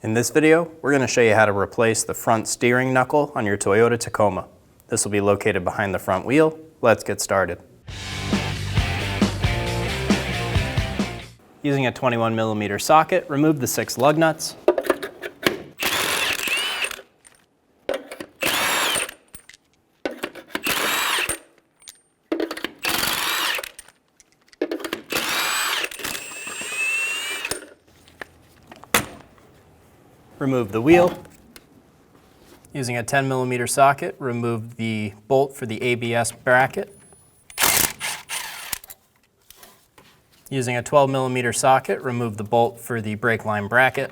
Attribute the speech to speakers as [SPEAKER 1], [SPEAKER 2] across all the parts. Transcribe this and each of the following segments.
[SPEAKER 1] In this video, we're going to show you how to replace the front steering knuckle on your Toyota Tacoma. This will be located behind the front wheel. Let's get started. Using a 21mm socket, remove the 6 lug nuts. Remove the wheel. Using a 10mm socket, remove the bolt for the ABS bracket. Using a 12mm socket, remove the bolt for the brake line bracket.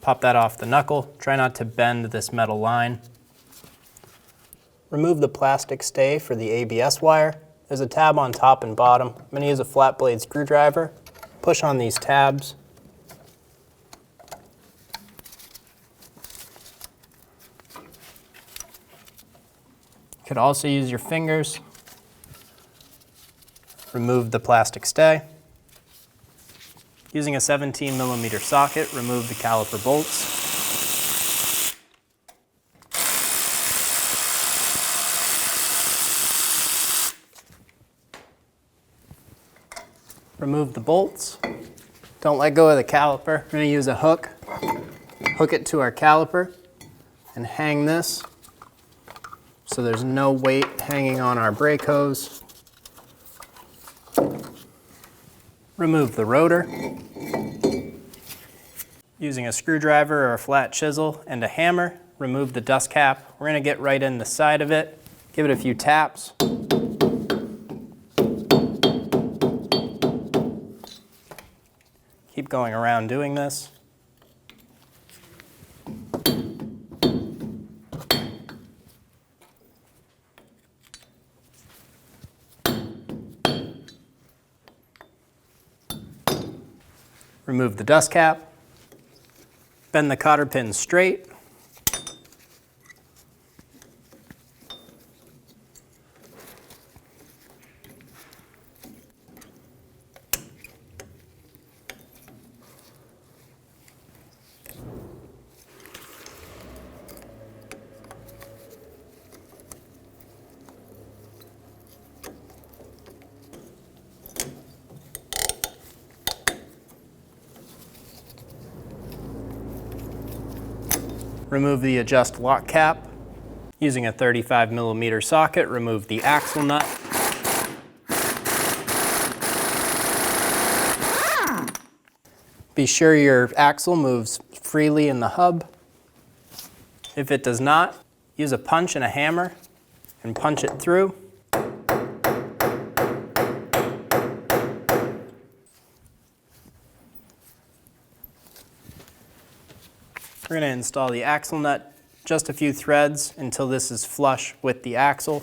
[SPEAKER 1] Pop that off the knuckle. Try not to bend this metal line. Remove the plastic stay for the ABS wire. There's a tab on top and bottom. I'm going to use a flat blade screwdriver. Push on these tabs. You could also use your fingers. Remove the plastic stay. Using a 17mm socket, remove the caliper bolts. Remove the bolts. Don't let go of the caliper. We're going to use a hook. Hook it to our caliper and hang this so there's no weight hanging on our brake hose. Remove the rotor. Using a screwdriver or a flat chisel and a hammer, remove the dust cap. We're going to get right in the side of it. Give it a few taps. Keep going around doing this. Remove the dust cap. Bend the cotter pin straight. Remove the adjust lock cap. Using a 35mm socket, remove the axle nut. Be sure your axle moves freely in the hub. If it does not, use a punch and a hammer and punch it through. We're going to install the axle nut, just a few threads until this is flush with the axle.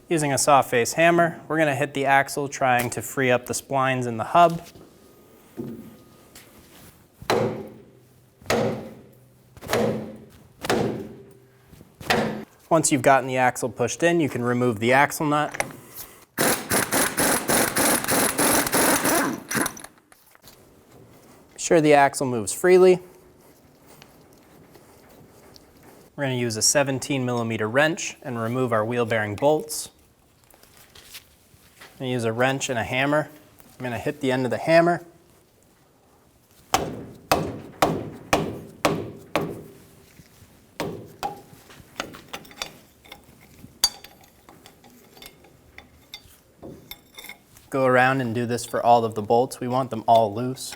[SPEAKER 1] Using a saw face hammer, we're going to hit the axle trying to free up the splines in the hub. Once you've gotten the axle pushed in, you can remove the axle nut. Sure the axle moves freely. We're going to use a 17mm wrench and remove our wheel bearing bolts. I'm going to use a wrench and a hammer. I'm going to hit the end of the hammer. Go around and do this for all of the bolts. We want them all loose.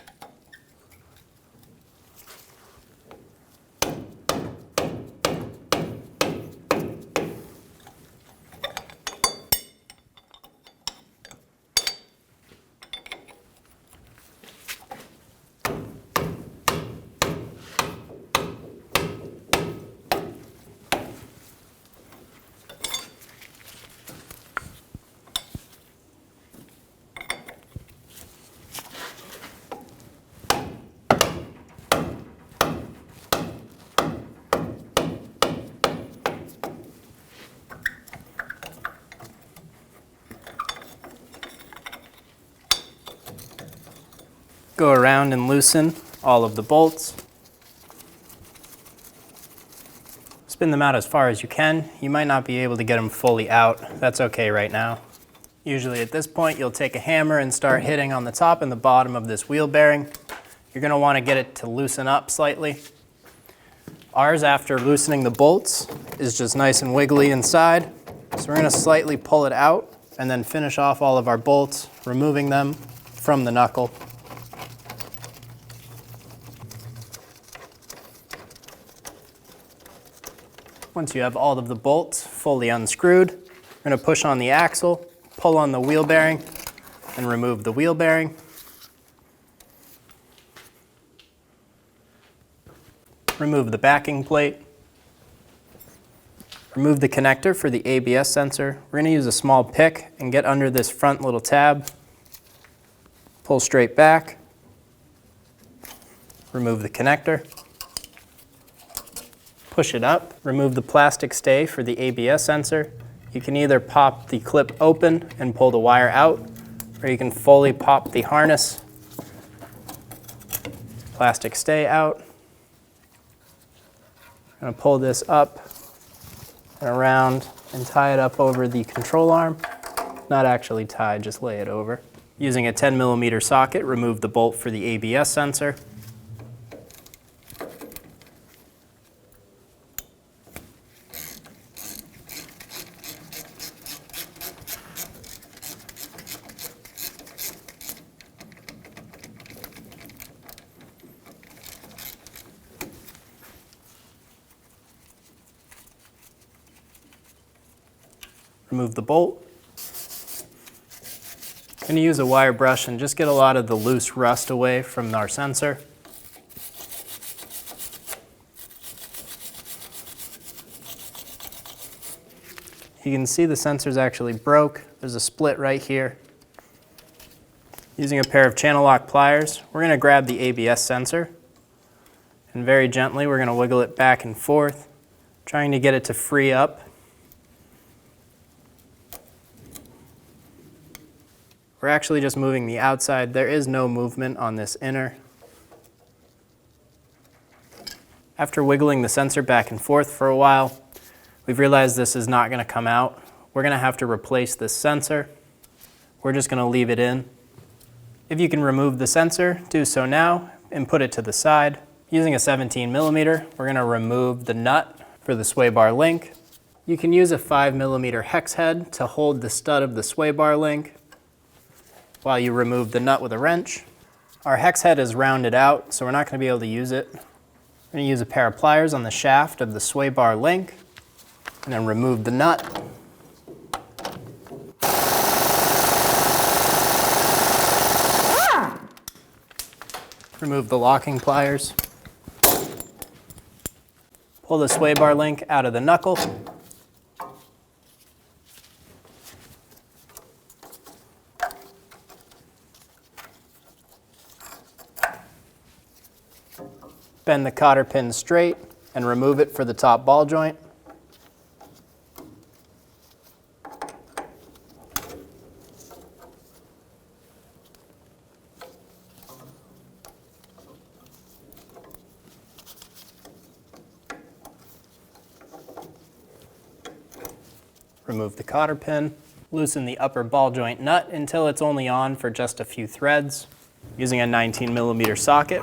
[SPEAKER 1] Go around and loosen all of the bolts. Spin them out as far as you can. You might not be able to get them fully out. That's okay right now. Usually at this point, you'll take a hammer and start hitting on the top and the bottom of this wheel bearing. You're going to want to get it to loosen up slightly. Ours, after loosening the bolts, is just nice and wiggly inside. So we're going to slightly pull it out and then finish off all of our bolts, removing them from the knuckle. Once you have all of the bolts fully unscrewed, you're going to push on the axle, pull on the wheel bearing, and remove the wheel bearing. Remove the backing plate. Remove the connector for the ABS sensor. We're going to use a small pick and get under this front little tab. Pull straight back. Remove the connector. Push it up. Remove the plastic stay for the ABS sensor. You can either pop the clip open and pull the wire out, or you can fully pop the harness, plastic stay out. I'm going to pull this up and around and tie it up over the control arm. Not actually tied, just lay it over. Using a 10mm socket, remove the bolt for the ABS sensor. Remove the bolt. I'm going to use a wire brush and just get a lot of the loose rust away from our sensor. You can see the sensor's actually broke. There's a split right here. Using a pair of channel lock pliers, we're going to grab the ABS sensor and very gently we're going to wiggle it back and forth, trying to get it to free up. We're actually just moving the outside. There is no movement on this inner. After wiggling the sensor back and forth for a while, we've realized this is not going to come out. We're going to have to replace this sensor. We're just going to leave it in. If you can remove the sensor, do so now and put it to the side. Using a 17mm, we're going to remove the nut for the sway bar link. You can use a 5mm hex head to hold the stud of the sway bar link while you remove the nut with a wrench. Our hex head is rounded out, so we're not going to be able to use it. We're going to use a pair of pliers on the shaft of the sway bar link and then remove the nut. Remove the locking pliers. Pull the sway bar link out of the knuckle. Bend the cotter pin straight and remove it for the top ball joint. Remove the cotter pin. Loosen the upper ball joint nut until it's only on for just a few threads. Using a 19mm socket,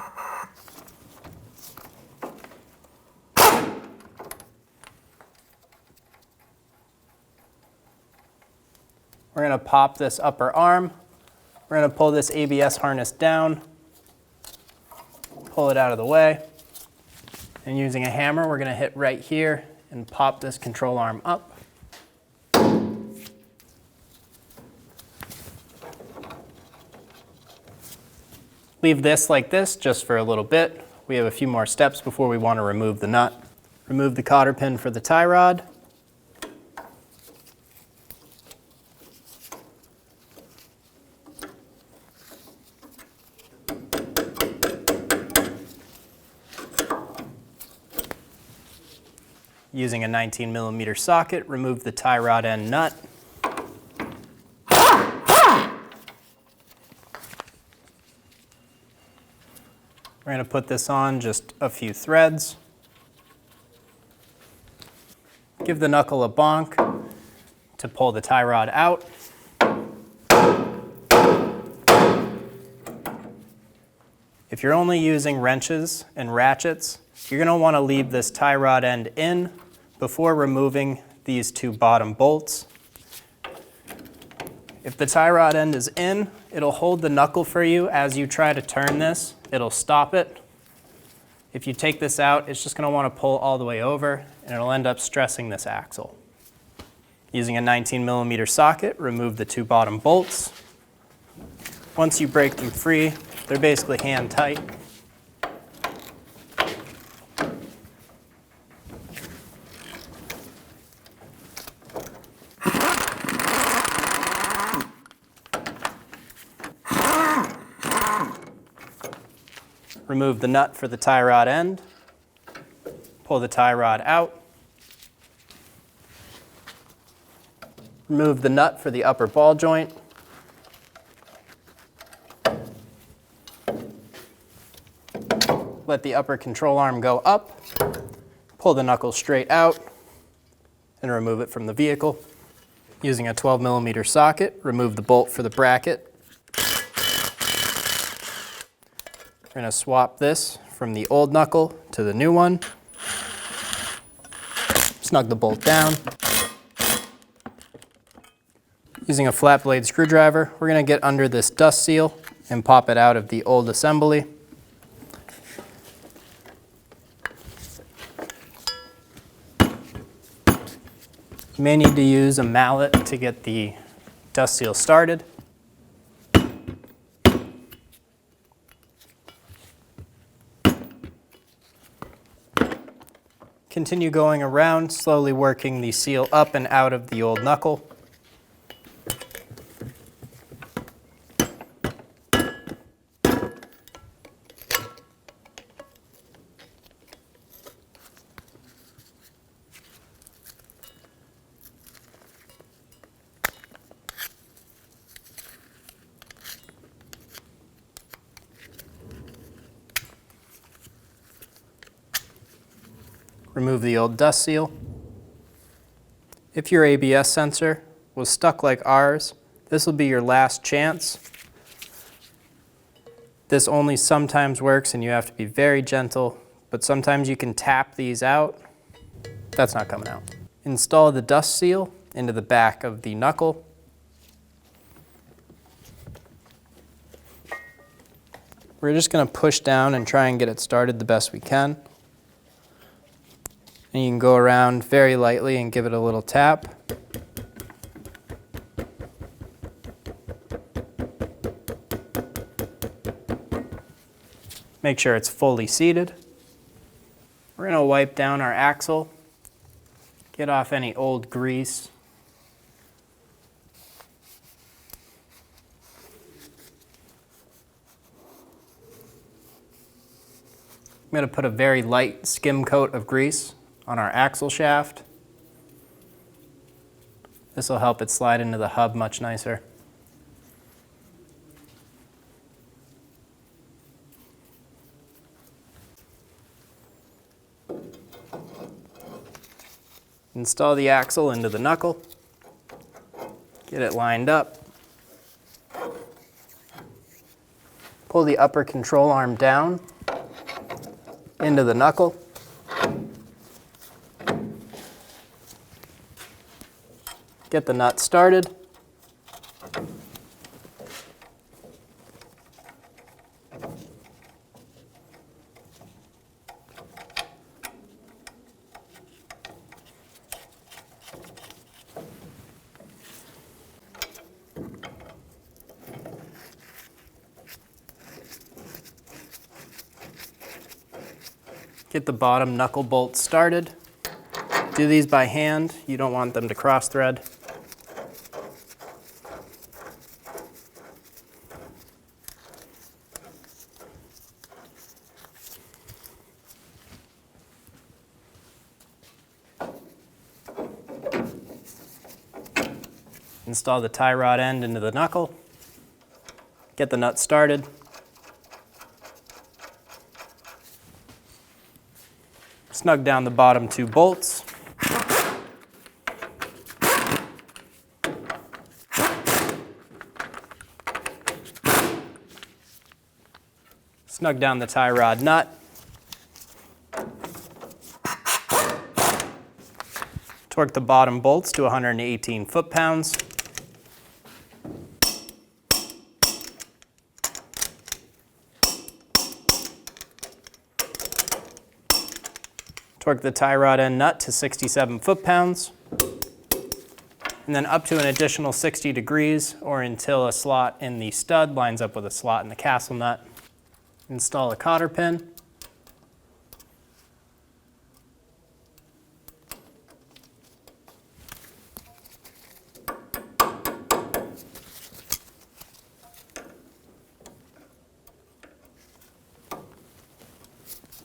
[SPEAKER 1] we're going to pop this upper arm. We're going to pull this ABS harness down, pull it out of the way, and using a hammer, we're going to hit right here and pop this control arm up. Leave this like this just for a little bit. We have a few more steps before we want to remove the nut. Remove the cotter pin for the tie rod. Using a 19mm socket, remove the tie rod and nut. We're going to put this on just a few threads. Give the knuckle a bonk to pull the tie rod out. If you're only using wrenches and ratchets, you're going to want to leave this tie rod end in before removing these two bottom bolts. If the tie rod end is in, it'll hold the knuckle for you as you try to turn this. It'll stop it. If you take this out, it's just going to want to pull all the way over, and it'll end up stressing this axle. Using a 19mm socket, remove the two bottom bolts. Once you break them free, they're basically hand tight. Remove the nut for the tie rod end. Pull the tie rod out. Remove the nut for the upper ball joint. Let the upper control arm go up. Pull the knuckle straight out and remove it from the vehicle. Using a 12mm socket, remove the bolt for the bracket. We're going to swap this from the old knuckle to the new one. Snug the bolt down. Using a flat blade screwdriver, we're going to get under this dust seal and pop it out of the old assembly. You may need to use a mallet to get the dust seal started. Continue going around, slowly working the seal up and out of the old knuckle. Remove the old dust seal. If your ABS sensor was stuck like ours, this will be your last chance. This only sometimes works and you have to be very gentle, but sometimes you can tap these out. That's not coming out. Install the dust seal into the back of the knuckle. We're just going to push down and try and get it started the best we can. And you can go around very lightly and give it a little tap. Make sure it's fully seated. We're going to wipe down our axle, get off any old grease. I'm going to put a very light skim coat of grease on our axle shaft. This will help it slide into the hub much nicer. Install the axle into the knuckle. Get it lined up. Pull the upper control arm down into the knuckle. Get the nut started. Get the bottom knuckle bolts started. Do these by hand. You don't want them to cross thread. Install the tie rod end into the knuckle. Get the nut started. Snug down the bottom 2 bolts. Snug down the tie rod nut. Torque the bottom bolts to 118 foot-pounds. Torque the tie rod end nut to 67 foot-pounds. And then up to an additional 60 degrees or until a slot in the stud lines up with a slot in the castle nut. Install a cotter pin.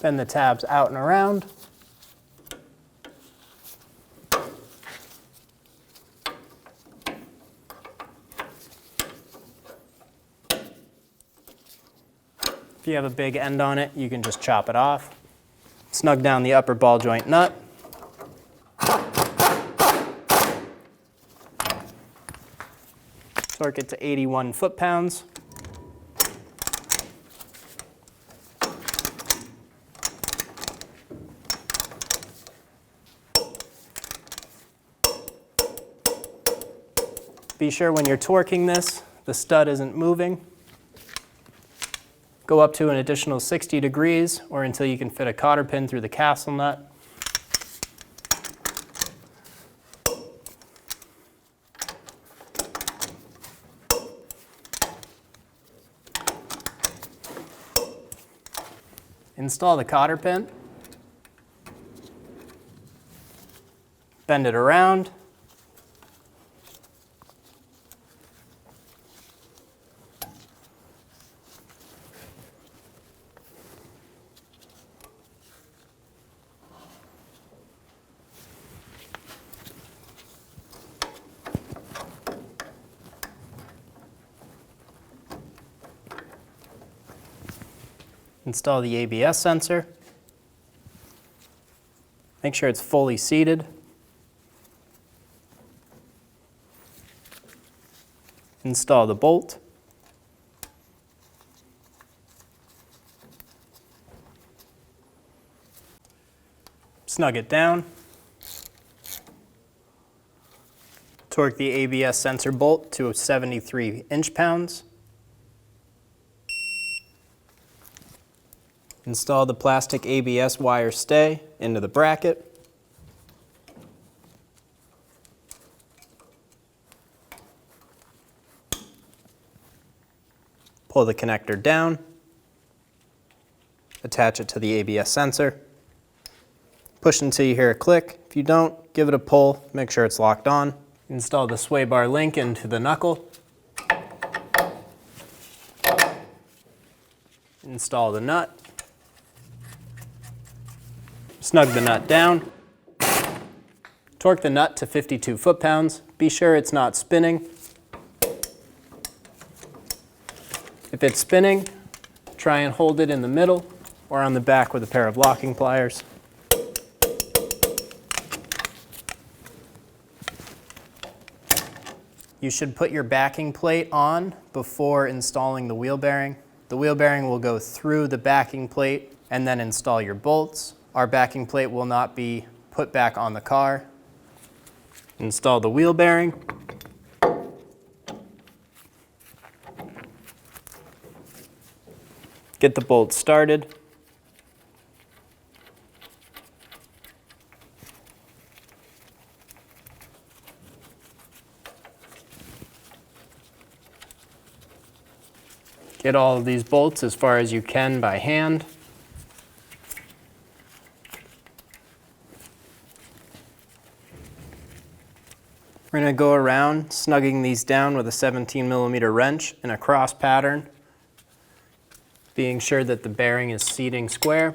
[SPEAKER 1] Bend the tabs out and around. If you have a big end on it, you can just chop it off. Snug down the upper ball joint nut. Torque it to 81 foot-pounds. Be sure when you're torquing this, the stud isn't moving. Go up to an additional 60 degrees or until you can fit a cotter pin through the castle nut. Install the cotter pin. Bend it around. Install the ABS sensor. Make sure it's fully seated. Install the bolt. Snug it down. Torque the ABS sensor bolt to 73 inch-pounds. Install the plastic ABS wire stay into the bracket. Pull the connector down. Attach it to the ABS sensor. Push until you hear a click. If you don't, give it a pull, make sure it's locked on. Install the sway bar link into the knuckle. Install the nut. Snug the nut down. Torque the nut to 52 foot-pounds. Be sure it's not spinning. If it's spinning, try and hold it in the middle or on the back with a pair of locking pliers. You should put your backing plate on before installing the wheel bearing. The wheel bearing will go through the backing plate and then install your bolts. Our backing plate will not be put back on the car. Install the wheel bearing. Get the bolt started. Get all of these bolts as far as you can by hand. We're going to go around snugging these down with a 17mm wrench in a cross pattern, being sure that the bearing is seating square.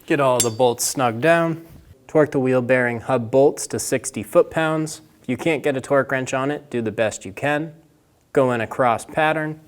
[SPEAKER 1] Get all the bolts snug down. Torque the wheel bearing hub bolts to 60 foot-pounds. If you can't get a torque wrench on it, do the best you can. Go in a cross pattern.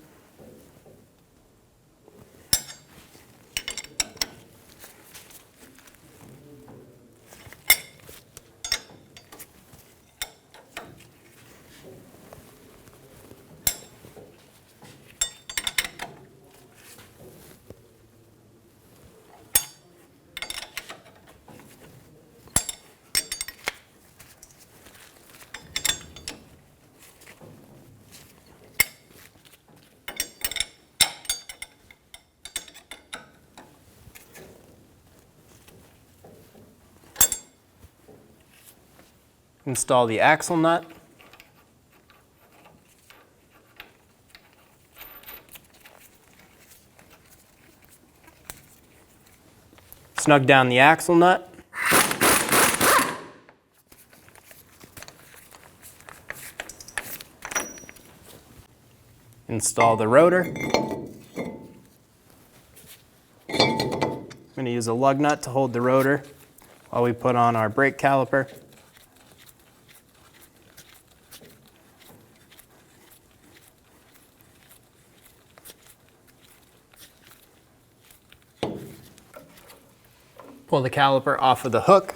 [SPEAKER 1] Install the axle nut. Snug down the axle nut. Install the rotor. I'm going to use a lug nut to hold the rotor while we put on our brake caliper. Pull the caliper off of the hook,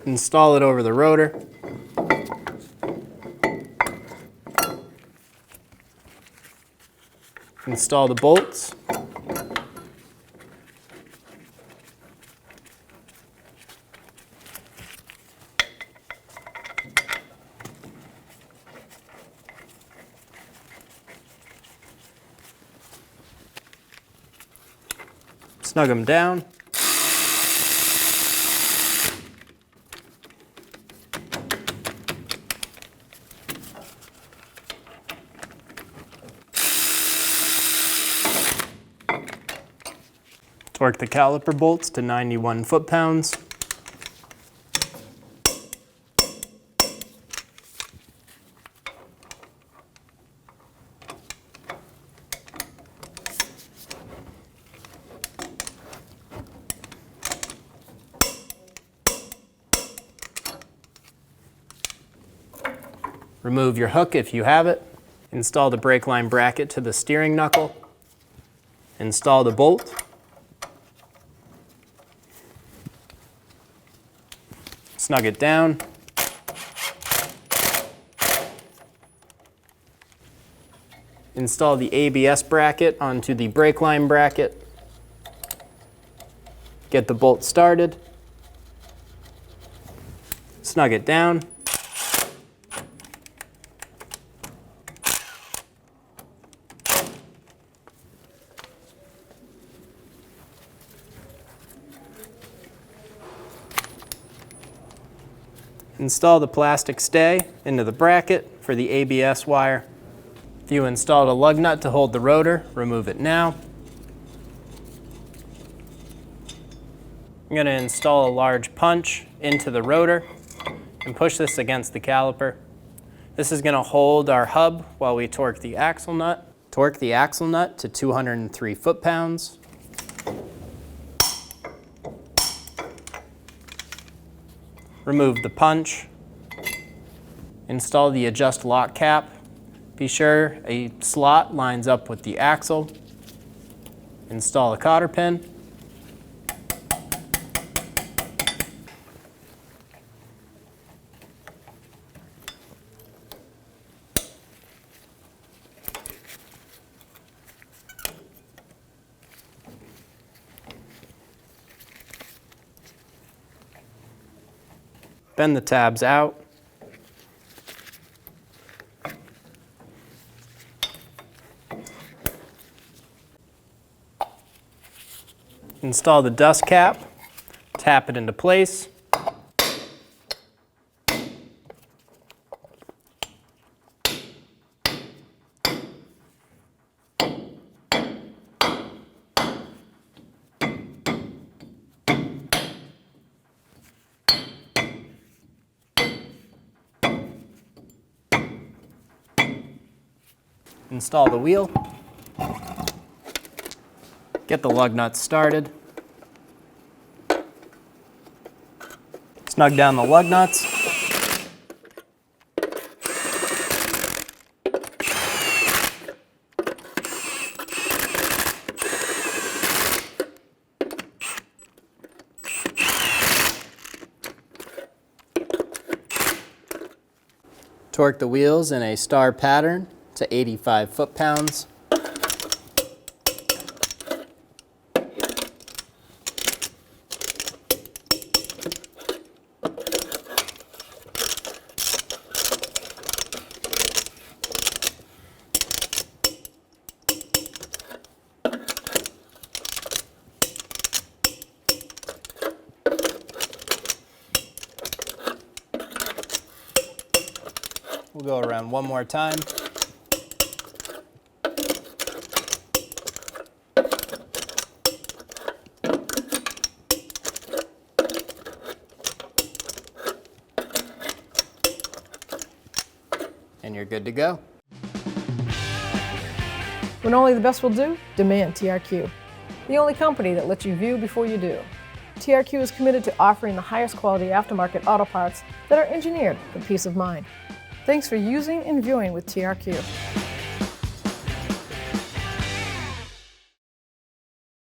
[SPEAKER 1] install it over the rotor. Install the bolts. Snug them down. Torque the caliper bolts to 91 foot-pounds. Remove your hook if you have it. Install the brake line bracket to the steering knuckle. Install the bolt. Snug it down. Install the ABS bracket onto the brake line bracket. Get the bolt started. Snug it down. Install the plastic stay into the bracket for the ABS wire. If you installed a lug nut to hold the rotor, remove it now. I'm going to install a large punch into the rotor and push this against the caliper. This is going to hold our hub while we torque the axle nut. Torque the axle nut to 203 foot-pounds. Remove the punch. Install the adjust lock cap. Be sure a slot lines up with the axle. Install a cotter pin. Bend the tabs out. Install the dust cap, tap it into place. Install the wheel. Get the lug nuts started. Snug down the lug nuts. Torque the wheels in a star pattern to 85 foot-pounds. We'll go around one more time. And you're good to go.
[SPEAKER 2] When only the best will do, demand TRQ. The only company that lets you view before you do. TRQ is committed to offering the highest quality aftermarket auto parts that are engineered for peace of mind. Thanks for using and viewing with TRQ.